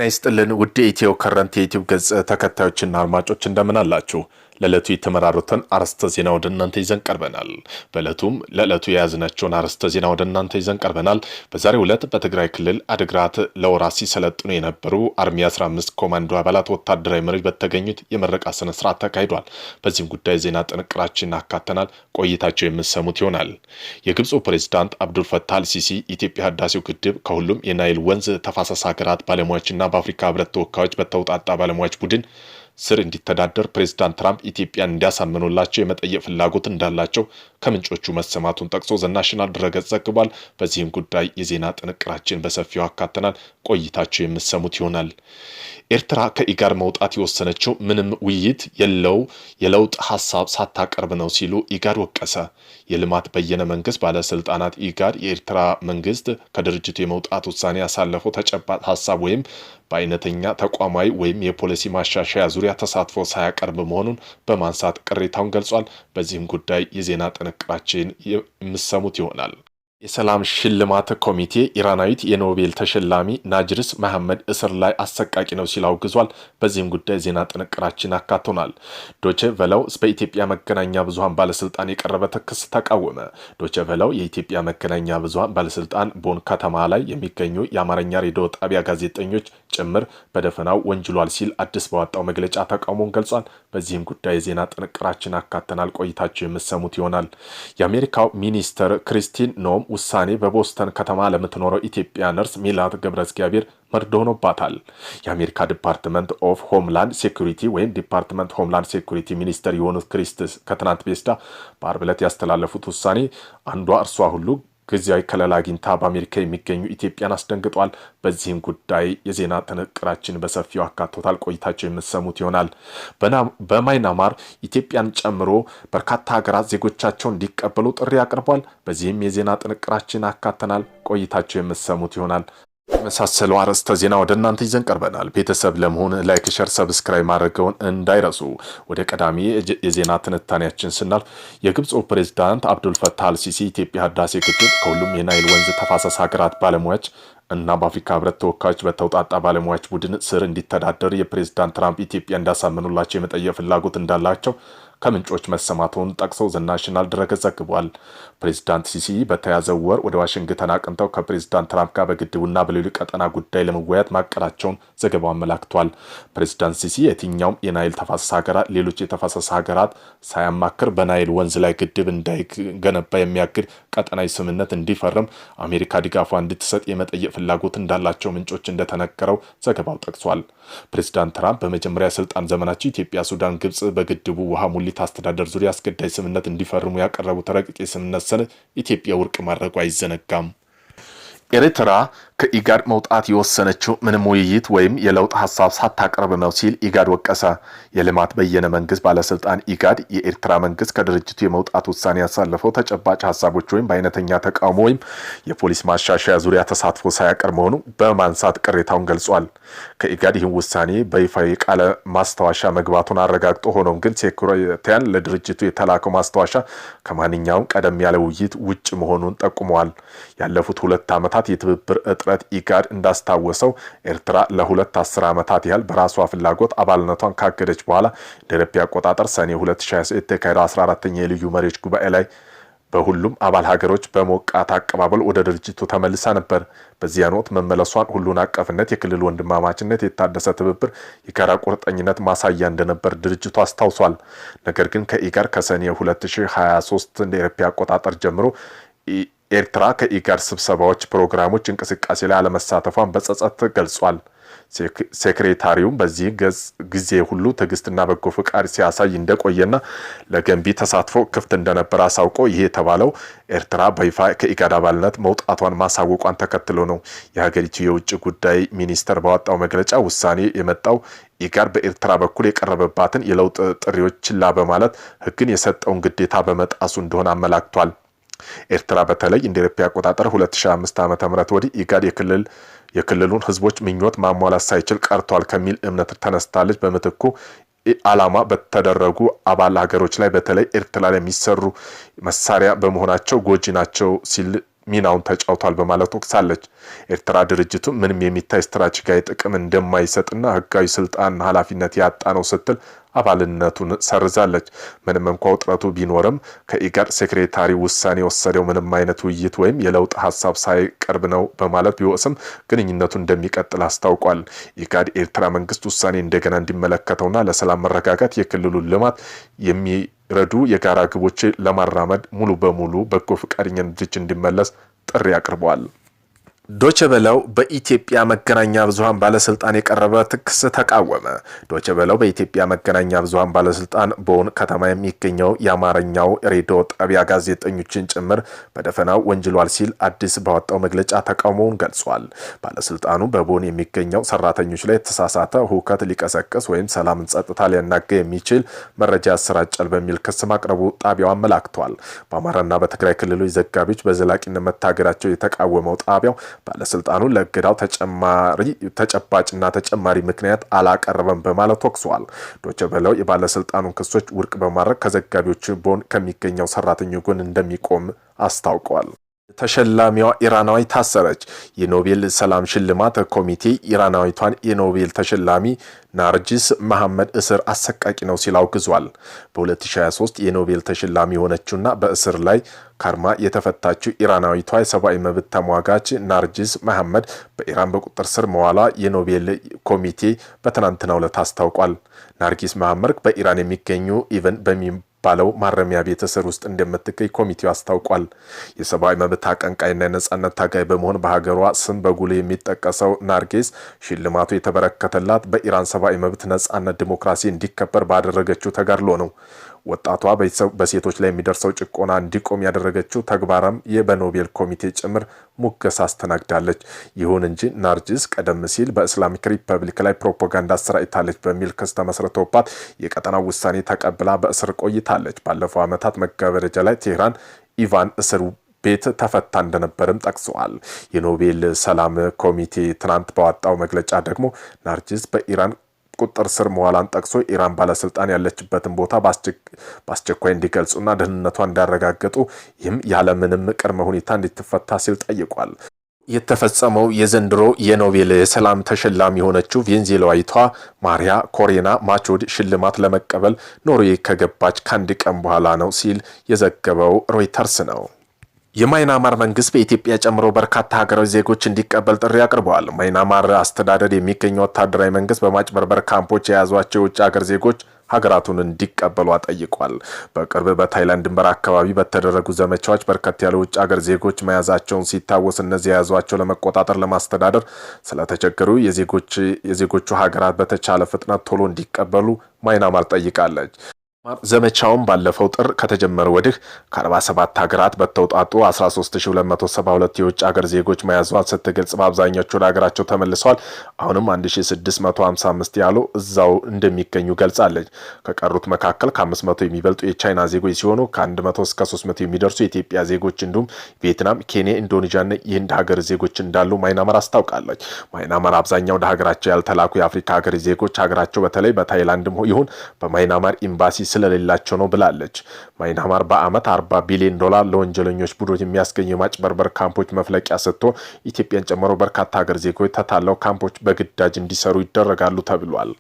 ጤና ይስጥልን ውድ ኢትዮ ከረንት የዩቲዩብ ገጽ ተከታዮችና አድማጮች እንደምን አላችሁ? ለዕለቱ የተመራሩትን አርዕስተ ዜና ወደ እናንተ ይዘን ቀርበናል። በዕለቱም ለዕለቱ የያዝናቸውን አርዕስተ ዜና ወደ እናንተ ይዘን ቀርበናል። በዛሬው ዕለት በትግራይ ክልል አድግራት ለወራት ሲሰለጥኑ የነበሩ አርሚ 15 ኮማንዶ አባላት ወታደራዊ መሪ በተገኙት የምረቃ ስነ ስርዓት ተካሂዷል። በዚህም ጉዳይ ዜና ጥንቅራችንን አካተናል። ቆይታቸው የምትሰሙት ይሆናል። የግብፁ ፕሬዝዳንት አብዱል ፈታህ አልሲሲ ኢትዮጵያ ህዳሴው ግድብ ከሁሉም የናይል ወንዝ ተፋሰስ ሀገራት ባለሙያዎችና በአፍሪካ ህብረት ተወካዮች በተውጣጣ ባለሙያዎች ቡድን ስር እንዲተዳደር ፕሬዝዳንት ትራምፕ ኢትዮጵያን እንዲያሳምኑላቸው የመጠየቅ ፍላጎት እንዳላቸው ከምንጮቹ መሰማቱን ጠቅሶ ዘናሽናል ድረገጽ ዘግቧል። በዚህም ጉዳይ የዜና ጥንቅራችን በሰፊው አካተናል። ቆይታቸው የምትሰሙት ይሆናል። ኤርትራ ከኢጋድ መውጣት የወሰነችው ምንም ውይይት የለውጥ ሀሳብ ሳታቀርብ ነው ሲሉ ኢጋድ ወቀሰ። የልማት በየነ መንግስት ባለስልጣናት ኢጋድ የኤርትራ መንግስት ከድርጅቱ የመውጣት ውሳኔ ያሳለፈው ተጨባጭ ሀሳብ ወይም በአይነተኛ ተቋማዊ ወይም የፖሊሲ ማሻሻያ ዙሪያ ተሳትፎ ሳያቀርብ መሆኑን በማንሳት ቅሬታውን ገልጿል። በዚህም ጉዳይ የዜና ጥንቅራችን የምትሰሙት ይሆናል። የሰላም ሽልማት ኮሚቴ ኢራናዊት የኖቤል ተሸላሚ ናጅርስ መሐመድ እስር ላይ አሰቃቂ ነው ሲል አውግዟል። በዚህም ጉዳይ ዜና ጥንቅራችን አካቶናል። ዶቼ ቬለው በኢትዮጵያ መገናኛ ብዙሃን ባለስልጣን የቀረበ ክስ ተቃወመ። ዶቼ ቬለው የኢትዮጵያ መገናኛ ብዙሃን ባለስልጣን ቦን ከተማ ላይ የሚገኙ የአማርኛ ሬዲዮ ጣቢያ ጋዜጠኞች ጭምር በደፈናው ወንጅሏል ሲል አዲስ ባወጣው መግለጫ ተቃውሞን ገልጿል። በዚህም ጉዳይ የዜና ጥንቅራችን አካተናል። ቆይታቸው የምትሰሙት ይሆናል። የአሜሪካው ሚኒስተር ክሪስቲን ኖም ውሳኔ በቦስተን ከተማ ለምትኖረው ኢትዮጵያ ነርስ ሚላት ገብረእግዚአብሔር መርዶ ሆኖባታል። የአሜሪካ ዲፓርትመንት ኦፍ ሆምላንድ ሴኩሪቲ ወይም ዲፓርትመንት ሆምላንድ ሴኩሪቲ ሚኒስተር የሆኑት ክሪስቲስ ከትናንት በስቲያ በአርብ ዕለት ያስተላለፉት ውሳኔ አንዷ እርሷ ሁሉ ጊዜያዊ ከለላ አግኝታ በአሜሪካ የሚገኙ ኢትዮጵያን አስደንግጧል። በዚህም ጉዳይ የዜና ጥንቅራችን በሰፊው አካቶታል። ቆይታቸው የምትሰሙት ይሆናል። በማይናማር ኢትዮጵያን ጨምሮ በርካታ ሀገራት ዜጎቻቸውን እንዲቀበሉ ጥሪ አቅርቧል። በዚህም የዜና ጥንቅራችን አካተናል። ቆይታቸው የምትሰሙት ይሆናል። የመሳሰሉ አርዕስተ ዜና ወደ እናንተ ይዘን ቀርበናል። ቤተሰብ ለመሆን ላይክ፣ ሸር፣ ሰብስክራይብ ማድረገውን እንዳይረሱ። ወደ ቀዳሚ የዜና ትንታኔያችን ስናልፍ የግብፁ ፕሬዝዳንት አብዱል ፈታህ አልሲሲ ኢትዮጵያ ህዳሴ ግድብ ከሁሉም የናይል ወንዝ ተፋሰስ ሀገራት ባለሙያዎች እና በአፍሪካ ህብረት ተወካዮች በተውጣጣ ባለሙያዎች ቡድን ስር እንዲተዳደር የፕሬዝዳንት ትራምፕ ኢትዮጵያ እንዲያሳምኑላቸው የመጠየቅ ፍላጎት እንዳላቸው ከምንጮች መሰማቱን ጠቅሰው ዘናሽናል ድረገጽ ዘግቧል። ፕሬዝዳንት ሲሲ በተያዘው ወር ወደ ዋሽንግተን አቅንተው ከፕሬዝዳንት ትራምፕ ጋር በግድቡና በሌሎች ቀጠና ጉዳይ ለመወያየት ማቀዳቸውን ዘገባው አመላክቷል። ፕሬዝዳንት ሲሲ የትኛውም የናይል ተፋሰስ ሀገራት ሌሎች የተፋሰስ ሀገራት ሳያማክር በናይል ወንዝ ላይ ግድብ እንዳይገነባ የሚያግድ ቀጠናዊ ስምምነት እንዲፈርም አሜሪካ ድጋፏ እንድትሰጥ የመጠየቅ ፍላጎት እንዳላቸው ምንጮች እንደተነገረው ዘገባው ጠቅሷል። ፕሬዝዳንት ትራምፕ በመጀመሪያ ስልጣን ዘመናቸው ኢትዮጵያ፣ ሱዳን፣ ግብጽ በግድቡ ውሃ ሙሊት አስተዳደር ዙሪያ አስገዳጅ ስምምነት እንዲፈርሙ ያቀረቡት ረቂቅ የስምምነት ሰነድ ኢትዮጵያ ውድቅ ማድረጉ አይዘነጋም። ኤርትራ ከኢጋድ መውጣት የወሰነችው ምንም ውይይት ወይም የለውጥ ሀሳብ ሳታቀርብ ነው ሲል ኢጋድ ወቀሰ። የልማት በየነ መንግስት ባለስልጣን ኢጋድ የኤርትራ መንግስት ከድርጅቱ የመውጣት ውሳኔ ያሳለፈው ተጨባጭ ሀሳቦች ወይም በአይነተኛ ተቃውሞ ወይም የፖሊስ ማሻሻያ ዙሪያ ተሳትፎ ሳያቀርብ መሆኑ በማንሳት ቅሬታውን ገልጿል። ከኢጋድ ይህን ውሳኔ በይፋ የቃለ ማስታወሻ መግባቱን አረጋግጦ ሆኖም ግን ሴኩሪቲያን ለድርጅቱ የተላከው ማስታወሻ ከማንኛውም ቀደም ያለ ውይይት ውጭ መሆኑን ጠቁመዋል። ያለፉት 2 ዓመታት የትብብር እጥረት ኢጋድ እንዳስታወሰው ኤርትራ ለ2 ዓመታት ያህል በራሷ ፍላጎት አባልነቷን ካገደች በኋላ ደረፒ አቆጣጠር ሰኔ 2026 የተካሄደው 14ኛ የልዩ መሪዎች ጉባኤ ላይ በሁሉም አባል ሀገሮች በሞቃት አቀባበል ወደ ድርጅቱ ተመልሳ ነበር። በዚያን ወቅት መመለሷን ሁሉን አቀፍነት፣ የክልል ወንድማማችነት፣ የታደሰ ትብብር፣ የጋራ ቁርጠኝነት ማሳያ እንደነበር ድርጅቱ አስታውሷል። ነገር ግን ከኢጋድ ከሰኔ 2023 እንደ አውሮፓውያን አቆጣጠር ጀምሮ ኤርትራ ከኢጋድ ስብሰባዎች፣ ፕሮግራሞች እንቅስቃሴ ላይ አለመሳተፏን በጸጸት ገልጿል። ሴክሬታሪውም በዚህ ጊዜ ሁሉ ትዕግስትና በጎ ፍቃድ ሲያሳይ እንደቆየና ለገንቢ ተሳትፎ ክፍት እንደነበር አሳውቆ ይህ የተባለው ኤርትራ በይፋ ከኢጋድ አባልነት መውጣቷን ማሳወቋን ተከትሎ ነው። የሀገሪቱ የውጭ ጉዳይ ሚኒስቴር ባወጣው መግለጫ ውሳኔ የመጣው ኢጋድ በኤርትራ በኩል የቀረበባትን የለውጥ ጥሪዎች ችላ በማለት ሕግን የሰጠውን ግዴታ በመጣሱ እንደሆነ አመላክቷል። ኤርትራ በተለይ እንደ አውሮፓውያን አቆጣጠር 2005 ዓ.ም ወዲህ ኢጋድ የክልሉን ህዝቦች ምኞት ማሟላት ሳይችል ቀርቷል ከሚል እምነት ተነስታለች። በምትኩ ዓላማ በተደረጉ አባል ሀገሮች ላይ በተለይ ኤርትራ ላይ የሚሰሩ መሳሪያ በመሆናቸው ጎጂ ናቸው ሲል ሚናውን ተጫውቷል በማለት ወቅሳለች። ኤርትራ ድርጅቱ ምንም የሚታይ ስትራቴጂካዊ ጥቅም እንደማይሰጥና ህጋዊ ስልጣንና ኃላፊነት ያጣ ነው ስትል አባልነቱን ሰርዛለች። ምንም እንኳ ውጥረቱ ቢኖርም ከኢጋድ ሴክሬታሪ ውሳኔ የወሰደው ምንም አይነት ውይይት ወይም የለውጥ ሀሳብ ሳይቀርብ ነው በማለት ቢወቅስም ግንኙነቱ እንደሚቀጥል አስታውቋል። ኢጋድ ኤርትራ መንግስት ውሳኔ እንደገና እንዲመለከተውና ለሰላም መረጋጋት የክልሉን ልማት የሚረዱ የጋራ ግቦች ለማራመድ ሙሉ በሙሉ በጎ ፈቃደኝነት እንዲመለስ ጥሪ አቅርበዋል። ዶቼ ቬለው በኢትዮጵያ መገናኛ ብዙሃን ባለስልጣን የቀረበ ክስ ተቃወመ። ዶቼ ቬለው በኢትዮጵያ መገናኛ ብዙሃን ባለስልጣን ቦን ከተማ የሚገኘው የአማርኛው ሬዲዮ ጣቢያ ጋዜጠኞችን ጭምር በደፈናው ወንጅሏል ሲል አዲስ ባወጣው መግለጫ ተቃውሞውን ገልጿል። ባለስልጣኑ በቦን የሚገኘው ሰራተኞች ላይ የተሳሳተ ሁከት ሊቀሰቅስ ወይም ሰላምን ጸጥታ ሊያናጋ የሚችል መረጃ ያሰራጫል በሚል ክስ ማቅረቡ ጣቢያው አመላክቷል። በአማራና በትግራይ ክልሎች ዘጋቢዎች በዘላቂነት መታገዳቸው የተቃወመው ጣቢያው ባለስልጣኑ ለእገዳው ተጨባጭና ተጨማሪ ምክንያት አላቀረበም በማለት ወቅሷል። ዶቼ ቬለው የባለስልጣኑን ክሶች ውድቅ በማድረግ ከዘጋቢዎች ቦን ከሚገኘው ሰራተኞች ጎን እንደሚቆም አስታውቋል። ተሸላሚዋ ኢራናዊ ታሰረች። የኖቤል ሰላም ሽልማት ኮሚቴ ኢራናዊቷን የኖቤል ተሸላሚ ናርጂስ መሐመድ እስር አሰቃቂ ነው ሲል አውግዟል። በ2023 የኖቤል ተሸላሚ የሆነችውና በእስር ላይ ካርማ የተፈታችው ኢራናዊቷ የሰብአዊ መብት ተሟጋች ናርጂስ መሐመድ በኢራን በቁጥጥር ስር መዋሏ የኖቤል ኮሚቴ በትናንትናው ዕለት አስታውቋል። ናርጂስ መሐመድ በኢራን የሚገኙ ኢቨን ባለው ማረሚያ ቤት እስር ውስጥ እንደምትገኝ ኮሚቴው አስታውቋል። የሰብአዊ መብት አቀንቃይና የነጻነት ታጋይ በመሆን በሀገሯ ስም በጉልህ የሚጠቀሰው ናርጌስ ሽልማቱ የተበረከተላት በኢራን ሰብአዊ መብት ነጻነት ዲሞክራሲ እንዲከበር ባደረገችው ተጋድሎ ነው። ወጣቷ በሴቶች ላይ የሚደርሰው ጭቆና እንዲቆም ያደረገችው ተግባራም በኖቤል ኮሚቴ ጭምር ሙገሳ አስተናግዳለች። ይሁን እንጂ ናርጂስ ቀደም ሲል በእስላሚክ ሪፐብሊክ ላይ ፕሮፓጋንዳ አሰራጭታለች በሚል ክስ ተመስርቶባት የቀጠናው ውሳኔ ተቀብላ በእስር ቆይታለች። ባለፈው ዓመታት መገባደጃ ላይ ቴህራን ኢቫን እስር ቤት ተፈታ እንደነበርም ጠቅሰዋል። የኖቤል ሰላም ኮሚቴ ትናንት ባወጣው መግለጫ ደግሞ ናርጂስ በኢራን ቁጥጥር ስር መዋላን ጠቅሶ ኢራን ባለስልጣን ያለችበትን ቦታ በአስቸኳይ እንዲገልጹና ደህንነቷን እንዳረጋገጡ ይህም ያለምንም ቅድመ ሁኔታ እንድትፈታ ሲል ጠይቋል። የተፈጸመው የዘንድሮ የኖቤል የሰላም ተሸላሚ የሆነችው ቬንዙዌላዊቷ ማሪያ ኮሬና ማቾድ ሽልማት ለመቀበል ኖርዌይ ከገባች ከአንድ ቀን በኋላ ነው ሲል የዘገበው ሮይተርስ ነው። የማይናማር መንግስት በኢትዮጵያ ጨምሮ በርካታ ሀገራዊ ዜጎች እንዲቀበል ጥሪ አቅርበዋል። ማይናማር አስተዳደር የሚገኘው ወታደራዊ መንግስት በማጭበርበር ካምፖች የያዟቸው የውጭ ሀገር ዜጎች ሀገራቱን እንዲቀበሉ ጠይቋል። በቅርብ በታይላንድ ድንበር አካባቢ በተደረጉ ዘመቻዎች በርከት ያሉ ውጭ ሀገር ዜጎች መያዛቸውን ሲታወስ እነዚህ የያዟቸው ለመቆጣጠር ለማስተዳደር ስለተቸገሩ የዜጎቹ ሀገራት በተቻለ ፍጥነት ቶሎ እንዲቀበሉ ማይናማር ጠይቃለች። ዘመቻውን ባለፈው ጥር ከተጀመረ ወዲህ ከ47 ሀገራት በተውጣጡ 13272 የውጭ ሀገር ዜጎች መያዟን ስትገልጽ በአብዛኞቹ ወደ ሀገራቸው ተመልሰዋል። አሁንም 1655 ያሉ እዛው እንደሚገኙ ገልጻለች። ከቀሩት መካከል ከ500 የሚበልጡ የቻይና ዜጎች ሲሆኑ ከ100 እስከ 300 የሚደርሱ የኢትዮጵያ ዜጎች እንዲሁም ቪየትናም፣ ኬንያ፣ ኢንዶኔዥያና የህንድ ሀገር ዜጎች እንዳሉ ማይናማር አስታውቃለች። ማይናማር አብዛኛው ወደ ሀገራቸው ያልተላኩ የአፍሪካ ሀገር ዜጎች ሀገራቸው በተለይ በታይላንድም ይሁን በማይናማር ኤምባሲ ስለሌላቸው ነው ብላለች። ማይናማር በአመት $40 ቢሊዮን ለወንጀለኞች ቡድን የሚያስገኙ የማጭበርበር ካምፖች መፍለቂያ ስትሆን ኢትዮጵያን ጨምሮ በርካታ ሀገር ዜጎች ተታለው ካምፖች በግዳጅ እንዲሰሩ ይደረጋሉ ተብሏል።